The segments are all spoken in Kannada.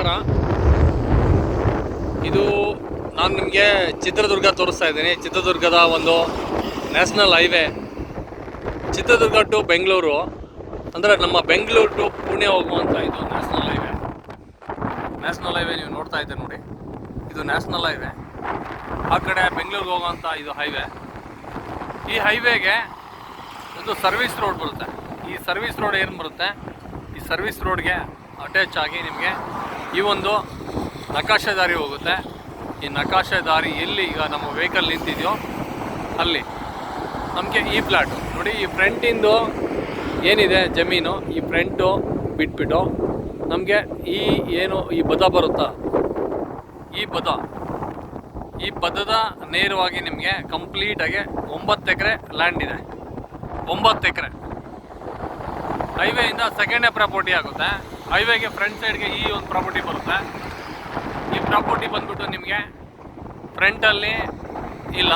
ನಮಸ್ಕಾರ. ಇದು ನಾನು ನಿಮಗೆ ಚಿತ್ರದುರ್ಗ ತೋರಿಸ್ತಾ ಇದ್ದೀನಿ. ಚಿತ್ರದುರ್ಗದ ಒಂದು national highway, Chitradurga to Bengaluru, ಅಂದರೆ ನಮ್ಮ ಬೆಂಗಳೂರು ಟು ಪುಣೆ ಹೋಗುವಂಥ ಇದು ನ್ಯಾಷನಲ್ ಹೈವೇ. ನ್ಯಾಷನಲ್ ಹೈವೇ ನೀವು ನೋಡ್ತಾ ಇದ್ದೀರಿ ನೋಡಿ, ಇದು ನ್ಯಾಷನಲ್ ಹೈವೇ. ಆ ಕಡೆ ಬೆಂಗಳೂರಿಗೆ ಹೋಗುವಂಥ ಇದು ಹೈವೇ. ಈ ಹೈವೇಗೆ ಒಂದು ಸರ್ವಿಸ್ ರೋಡ್ ಬರುತ್ತೆ. ಈ ಸರ್ವಿಸ್ ರೋಡ್ ಏನು ಬರುತ್ತೆ, ಈ ಸರ್ವಿಸ್ ರೋಡ್ಗೆ ಅಟ್ಯಾಚ್ ಆಗಿ ನಿಮಗೆ ಈ ಒಂದು ನಕಾಶೆ ದಾರಿ ಹೋಗುತ್ತೆ. ಈ ನಕಾಶೆ ದಾರಿ ಎಲ್ಲಿ ಈಗ ನಮ್ಮ ವೆಹಿಕಲ್ ನಿಂತಿದೆಯೋ ಅಲ್ಲಿ ನಮಗೆ ಈ ಪ್ಲಾಟು ನೋಡಿ. ಈ ಫ್ರಂಟಿಂದು ಏನಿದೆ ಜಮೀನು, ಈ ಫ್ರಂಟು ಬಿಟ್ಬಿಟ್ಟು ನಮಗೆ ಈ ಏನು ಈ ಬದ ಬರುತ್ತಾ, ಈ ಬದದ ನೇರವಾಗಿ ನಿಮಗೆ ಕಂಪ್ಲೀಟಾಗಿ 9 ಎಕರೆ ಲ್ಯಾಂಡ್ ಇದೆ. 9 ಎಕರೆ ಹೈವೇಯಿಂದ ಸೆಕೆಂಡೇ ಪ್ರಾಪರ್ಟಿ ಆಗುತ್ತೆ. ಹೈವೇಗೆ ಫ್ರಂಟ್ ಸೈಡ್ಗೆ ಈ ಒಂದು ಪ್ರಾಪರ್ಟಿ ಬರುತ್ತೆ. ಈ ಪ್ರಾಪರ್ಟಿ ಬಂದ್ಬಿಟ್ಟು ನಿಮಗೆ ಫ್ರಂಟಲ್ಲಿ ಇಲ್ಲ,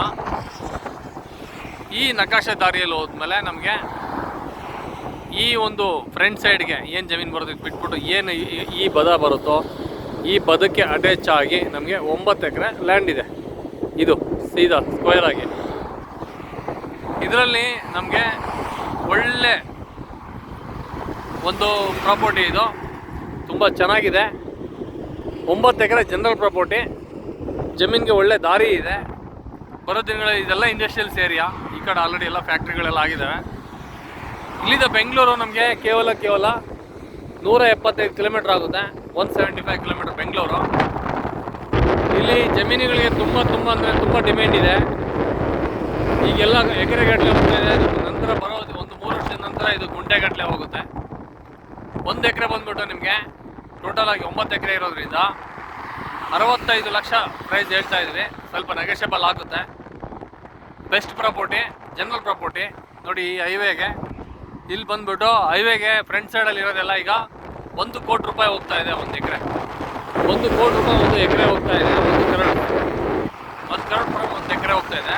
ಈ ನಕಾಶೆ ದಾರಿಯಲ್ಲಿ ಹೋದ್ಮೇಲೆ ನಮಗೆ ಈ ಒಂದು ಫ್ರಂಟ್ ಸೈಡ್ಗೆ ಏನು ಜಮೀನು ಬರುತ್ತೆ ಬಿಟ್ಬಿಟ್ಟು ಏನು ಈ ಬದ ಬರುತ್ತೋ ಈ ಬದಕ್ಕೆ ಅಟ್ಯಾಚ್ ಆಗಿ ನಮಗೆ 9 ಎಕರೆ ಲ್ಯಾಂಡ್ ಇದೆ. ಇದು ಸೀದಾ ಸ್ಕ್ವೇರ್ ಆಗಿ ಇದರಲ್ಲಿ ನಮಗೆ ಒಳ್ಳೆ ಒಂದು ಪ್ರಾಪರ್ಟಿ. ಇದು ತುಂಬ ಚೆನ್ನಾಗಿದೆ. 9 ಎಕರೆ ಜನರಲ್ ಪ್ರಾಪರ್ಟಿ, ಜಮೀನಿಗೆ ಒಳ್ಳೆ ದಾರಿ ಇದೆ. ಬರೋ ದಿನಗಳಲ್ಲಿ ಇದೆಲ್ಲ ಇಂಡಸ್ಟ್ರಿಯಲ್ಸ್ ಏರಿಯಾ. ಈ ಕಡೆ ಆಲ್ರೆಡಿ ಎಲ್ಲ ಫ್ಯಾಕ್ಟ್ರಿಗಳೆಲ್ಲ ಆಗಿದ್ದಾವೆ. ಇಲ್ಲಿಂದ ಬೆಂಗಳೂರು ನಮಗೆ ಕೇವಲ 175 ಕಿಲೋಮೀಟ್ರ್ ಆಗುತ್ತೆ. 175 ಕಿಲೋಮೀಟ್ರ್ ಬೆಂಗಳೂರು. ಇಲ್ಲಿ ಜಮೀನುಗಳಿಗೆ ತುಂಬ ಡಿಮ್ಯಾಂಡ್ ಇದೆ. ಈಗೆಲ್ಲ ಎಕರೆಗಟ್ಟಲೆ ಹೋಗ್ತಾ ಇದೆ. ನಂತರ ಬರೋದು ಒಂದು 3 ವರ್ಷದ ನಂತರ ಇದು ಗುಂಟೆಗಟ್ಟಲೆ ಹೋಗುತ್ತೆ. 1 ಎಕರೆ ಬಂದ್ಬಿಟ್ಟು ನಿಮಗೆ ಟೋಟಲ್ ಆಗಿ 9 ಎಕರೆ ಇರೋದ್ರಿಂದ 65 ಲಕ್ಷ ಪ್ರೈಸ್ ಹೇಳ್ತಾ ಇದ್ವಿ. ಸ್ವಲ್ಪ ನೆಗೋಷಿಯಬಲ್ ಆಗುತ್ತೆ. ಬೆಸ್ಟ್ ಪ್ರಾಪರ್ಟಿ, ಜನರಲ್ ಪ್ರಾಪರ್ಟಿ ನೋಡಿ. ಈ ಹೈವೇಗೆ ಇಲ್ಲಿ ಬಂದ್ಬಿಟ್ಟು ಹೈವೇಗೆ ಫ್ರಂಟ್ ಸೈಡಲ್ಲಿ ಇರೋದೆಲ್ಲ ಈಗ 1 ಕೋಟಿ ರೂಪಾಯಿ ಹೋಗ್ತಾ ಇದೆ. 1 ಎಕರೆ 1 ಕೋಟಿ ರೂಪಾಯಿ 1 ಎಕರೆ ಹೋಗ್ತಾ ಇದೆ. 1 ಕರೋಡ್ 1 ಎಕರೆ ಹೋಗ್ತಾ ಇದೆ.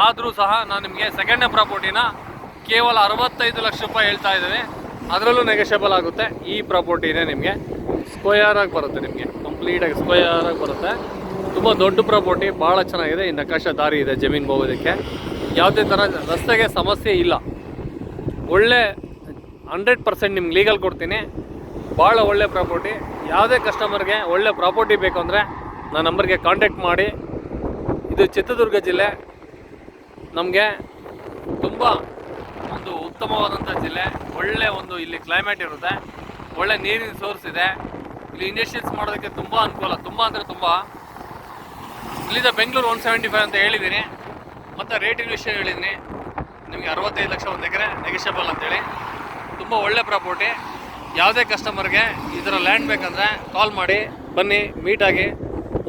ಆದರೂ ಸಹ ನಾನು ನಿಮಗೆ ಸೆಕೆಂಡ್ನೇ ಪ್ರಾಪರ್ಟಿನ ಕೇವಲ 65 ಲಕ್ಷ ರೂಪಾಯಿ ಹೇಳ್ತಾ ಇದ್ದೀವಿ. ಅದರಲ್ಲೂ ನೆಗೋಷಿಯಬಲ್ ಆಗುತ್ತೆ. ಈ ಪ್ರಾಪರ್ಟಿನೇ ನಿಮಗೆ ಸ್ಕ್ವೇರ್ ಆಗಿ ಬರುತ್ತೆ, ನಿಮಗೆ ಕಂಪ್ಲೀಟಾಗಿ ಸ್ಕ್ವೇರ್ ಆಗಿ ಬರುತ್ತೆ. ತುಂಬ ದೊಡ್ಡ ಪ್ರಾಪರ್ಟಿ, ಭಾಳ ಚೆನ್ನಾಗಿದೆ. ಈ ನಕಾಶೆ ದಾರಿ ಇದೆ ಜಮೀನಿಗೆ ಹೋಗೋದಕ್ಕೆ. ಯಾವುದೇ ಥರ ರಸ್ತೆಗೆ ಸಮಸ್ಯೆ ಇಲ್ಲ. ಒಳ್ಳೆ 100% ನಿಮ್ಗೆ ಲೀಗಲ್ ಕೊಡ್ತೀನಿ. ಭಾಳ ಒಳ್ಳೆ ಪ್ರಾಪರ್ಟಿ. ಯಾವುದೇ ಕಸ್ಟಮರ್ಗೆ ಒಳ್ಳೆ ಪ್ರಾಪರ್ಟಿ ಬೇಕು ಅಂದರೆ ನನ್ನ ನಂಬರ್ಗೆ ಕಾಂಟ್ಯಾಕ್ಟ್ ಮಾಡಿ. ಇದು ಚಿತ್ರದುರ್ಗ ಜಿಲ್ಲೆ, ನಮಗೆ ತುಂಬ ಒಂದು ಉತ್ತಮವಾದಂಥ ಜಿಲ್ಲೆ. ಒಳ್ಳೆ ಒಂದು ಇಲ್ಲಿ ಕ್ಲೈಮೇಟ್ ಇರುತ್ತೆ, ಒಳ್ಳೆ ನೀರಿನ ಸೋರ್ಸ್ ಇದೆ. ಇಲ್ಲಿ ಇಂಡಸ್ಟ್ರೀಸ್ ಮಾಡೋದಕ್ಕೆ ತುಂಬ ಅನುಕೂಲ, ತುಂಬ ಅಂದರೆ ತುಂಬ. ಇಲ್ಲಿಂದ ಬೆಂಗಳೂರು 175 ಅಂತ ಹೇಳಿದ್ದೀನಿ. ಮತ್ತು ರೇಟಿನ ವಿಷಯ ಹೇಳಿದ್ದೀನಿ ನಿಮಗೆ. 65 ಲಕ್ಷ 1 ಎಕರೆ ನೆಗೋಷಿಯಬಲ್ ಅಂತೇಳಿ. ತುಂಬ ಒಳ್ಳೆ ಪ್ರಾಪರ್ಟಿ. ಯಾವುದೇ ಕಸ್ಟಮರ್ಗೆ ಇದರ ಲ್ಯಾಂಡ್ ಬೇಕಂದರೆ ಕಾಲ್ ಮಾಡಿ, ಬನ್ನಿ, ಮೀಟಾಗಿ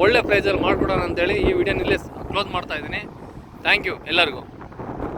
ಒಳ್ಳೆ ಪ್ರೈಸಲ್ಲಿ ಮಾಡಿಕೊಡೋಣ ಅಂತೇಳಿ ಈ ವಿಡಿಯೋನಲ್ಲಿ ಕ್ಲೋಸ್ ಮಾಡ್ತಾಯಿದ್ದೀನಿ. ಥ್ಯಾಂಕ್ ಯು ಎಲ್ಲರಿಗೂ.